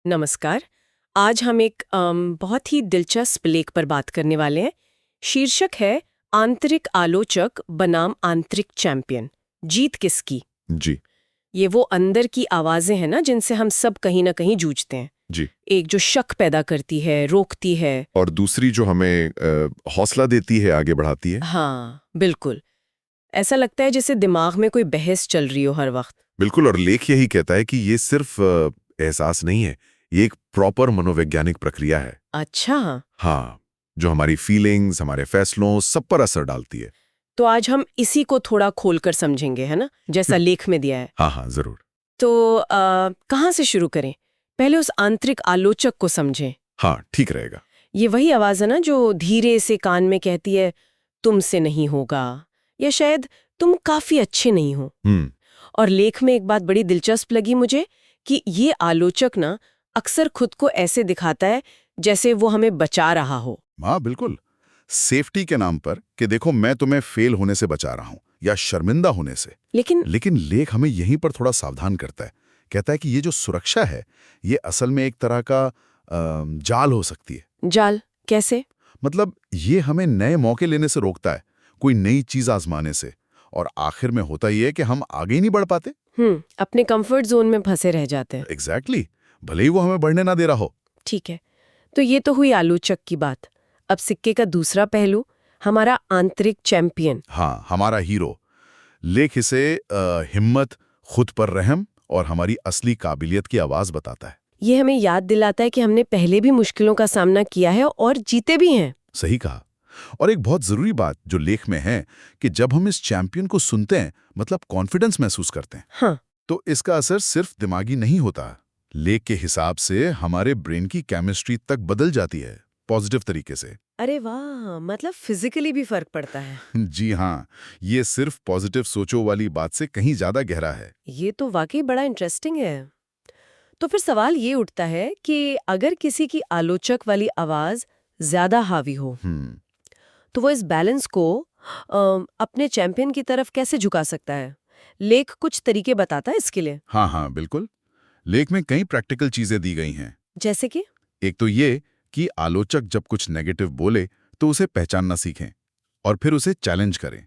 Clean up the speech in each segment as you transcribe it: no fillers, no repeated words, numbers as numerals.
नमस्कार। आज हम एक बहुत ही दिलचस्प लेख पर बात करने वाले हैं। शीर्षक है आंतरिक आलोचक बनाम आंतरिक चैंपियन, जीत किसकी। जी। ये वो अंदर की आवाजें हैं ना, जिनसे हम सब कहीं ना कहीं जूझते हैं। जी। एक जो शक पैदा करती है, रोकती है, और दूसरी जो हमें हौसला देती है, आगे बढ़ाती है। हाँ बिल्कुल। ऐसा लगता है जैसे दिमाग में कोई बहस चल रही हो हर वक्त। बिल्कुल, और लेख यही कहता है कि ये सिर्फ एहसास नहीं है, ये एक प्रॉपर मनोवैज्ञानिक प्रक्रिया है। अच्छा, हाँ, जो हमारी फीलिंग्स, हमारे फैसलों सब पर असर डालती है। तो आज हम इसी को थोड़ा खोलकर समझेंगे, है ना, जैसा लेख में दिया है। हाँ हाँ, जरूर। तो कहाँ से शुरू करें? पहले उस आंतरिक आलोचक को समझें। हाँ, ठीक रहेगा। ये वही आवाज है ना जो धीरे से कान में कहती है, तुमसे नहीं होगा, या शायद तुम काफी अच्छे नहीं हो। हम्म। और लेख में एक बात बड़ी दिलचस्प लगी मुझे कि ये आलोचक ना अक्सर खुद को ऐसे दिखाता है जैसे वो हमें बचा रहा हो। हाँ बिल्कुल, सेफ्टी के नाम पर कि देखो मैं तुम्हें फेल होने से बचा रहा हूं या शर्मिंदा होने से। लेकिन लेकिन लेख हमें यहीं पर थोड़ा सावधान करता है। कहता है कि ये जो सुरक्षा है ये असल में एक तरह का जाल हो सकती है। जाल कैसे? मतलब ये हमें नए मौके लेने से रोकता है, कोई नई चीज आजमाने से। और आखिर में होता ये है कि हम आगे ही नहीं बढ़ पाते। अपने कंफर्ट जोन में फंसे रह जाते हैं। एग्जैक्टली, भले ही वो हमें बढ़ने ना दे रहा हो। ठीक है, तो ये तो हुई आलोचक की बात। अब सिक्के का दूसरा पहलू, हमारा आंतरिक चैंपियन। हाँ, हमारा हीरो। लेख इसे हिम्मत, खुद पर रहम और हमारी असली काबिलियत की आवाज बताता है। ये हमें याद दिलाता है कि हमने पहले भी मुश्किलों का सामना किया है और जीते भी हैं। सही कहा। और एक बहुत जरूरी बात जो लेख में है कि जब हम इस चैंपियन को सुनते हैं, मतलब कॉन्फिडेंस महसूस करते हैं, हाँ, तो इसका असर सिर्फ दिमागी नहीं होता। लेख के हिसाब से हमारे ब्रेन की केमिस्ट्री तक बदल जाती है, पॉजिटिव तरीके से। अरे वाह, मतलब फिजिकली भी फर्क पड़ता है। जी हाँ, ये सिर्फ पॉजिटिव सोचो वाली बात से कहीं ज्यादा गहरा है। ये तो वाकई बड़ा इंटरेस्टिंग है। तो फिर सवाल ये उठता है कि अगर किसी की आलोचक वाली आवाज ज्यादा हावी हो, हम्म। तो वो इस बैलेंस को अपने चैंपियन की तरफ कैसे झुका सकता है? लेख कुछ तरीके बताता है इसके लिए। हाँ हाँ बिल्कुल। लेख में कई प्रैक्टिकल चीजें दी गई हैं। जैसे कि एक तो ये कि आलोचक जब कुछ नेगेटिव बोले तो उसे पहचानना सीखें और फिर उसे चैलेंज करें।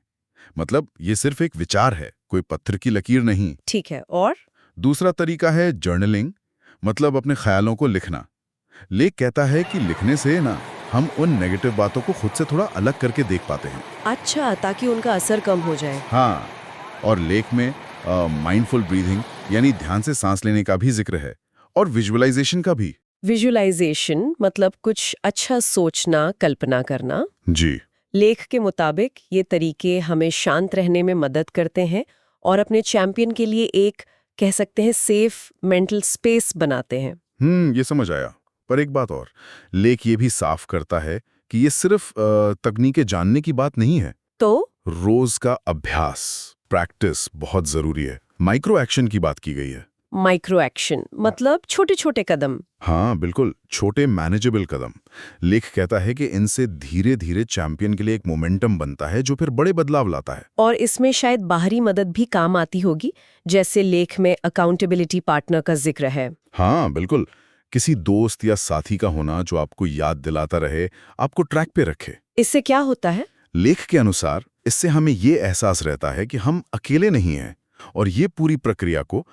मतलब ये सिर्फ एक विचार है, कोई पत्थर की लकीर नहीं। ठीक है, और दूसरा तरीका है जर्नलिंग, मतलब अपने ख्यालों को लिखना। लेख कहता है कि लिखने से ना हम उन नेगेटिव बातों को खुद से थोड़ा अलग करके देख पाते हैं। अच्छा, ताकि उनका असर कम हो जाए। हाँ, और लेख में माइंडफुल ब्रीथिंग यानी ध्यान से सांस लेने का भी जिक्र है, और विजुअलाइजेशन का भी। विजुअलाइजेशन मतलब कुछ अच्छा सोचना, कल्पना करना। जी। लेख के मुताबिक ये तरीके हमें शांत रहने में मदद करते हैं और अपने चैंपियन के लिए एक, कह सकते हैं, सेफ मेंटल स्पेस बनाते हैं। ये समझ आया। पर एक बात और, लेख ये भी साफ करता है कि ये सिर्फ तकनीकें जानने की बात नहीं है। तो रोज का अभ्यास, प्रैक्टिस बहुत जरूरी है। माइक्रो एक्शन की बात की गई है। माइक्रो एक्शन मतलब छोटे छोटे कदम। हाँ बिल्कुल, छोटे मैनेजेबल कदम। लेख कहता है कि इनसे धीरे धीरे चैंपियन के लिए एक मोमेंटम बनता है जो फिर बड़े बदलाव लाता है। और इसमें शायद बाहरी मदद भी काम आती होगी, जैसे लेख में अकाउंटेबिलिटी पार्टनर का जिक्र है। हाँ बिल्कुल, किसी दोस्त या साथी का होना जो आपको याद दिलाता रहे, आपको ट्रैक पे रखे। इससे क्या होता है? लेख के अनुसार इससे हमें ये एहसास रहता है कि हम अकेले नहीं हैं, और ये पूरी प्रक्रिया को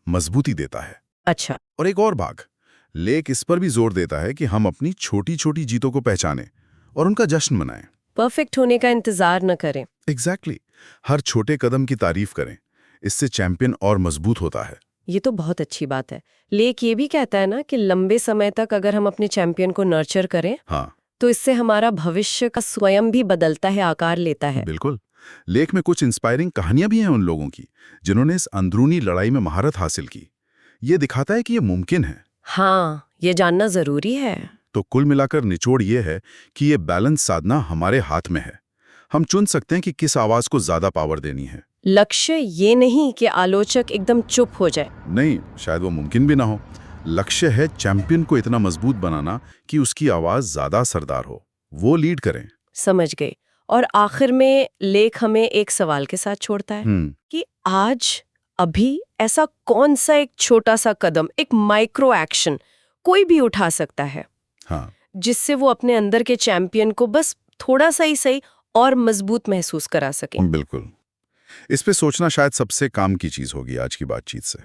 मजबूती देता है। अच्छा, और एक और भाग, लेख इस पर भी जोर देता है कि हम अपनी छोटी छोटी जीतों को पहचानें और उनका जश्न मनाएं। परफेक्ट होने का इंतजार न करें। एग्जैक्टली, हर छोटे कदम की तारीफ करें। इससे चैंपियन और मजबूत होता है। ये तो बहुत अच्छी बात है। लेख ये भी कहता है ना कि लंबे समय तक अगर हम अपने चैंपियन को नर्चर करें, हाँ तो इससे हमारा भविष्य का स्वयं भी बदलता है, आकार लेता है। बिल्कुल। लेख में कुछ इंस्पायरिंग कहानियां भी हैं उन लोगों की जिन्होंने इस अंदरूनी लड़ाई में महारत हासिल की। ये दिखाता है कि ये मुमकिन है। हाँ, ये जानना जरूरी है। तो कुल मिलाकर निचोड़ ये है कि ये बैलेंस साधना हमारे हाथ में है। हम चुन सकते हैं कि किस आवाज को ज्यादा पावर देनी है। लक्ष्य ये नहीं कि आलोचक एकदम चुप हो जाए। नहीं, शायद वो मुमकिन भी ना हो। लक्ष्य है चैंपियन को इतना मजबूत बनाना कि उसकी आवाज ज्यादा असरदार हो, वो लीड करें। समझ गई। और आखिर में लेख हमें एक सवाल के साथ छोड़ता है कि आज, अभी ऐसा कौन सा एक छोटा सा कदम, एक माइक्रो एक्शन कोई भी उठा सकता है हाँ, जिससे वो अपने अंदर के चैंपियन को बस थोड़ा सा ही सही और मजबूत महसूस करा सके? बिल्कुल। इस पे सोचना शायद सबसे काम की चीज होगी आज की बातचीत से।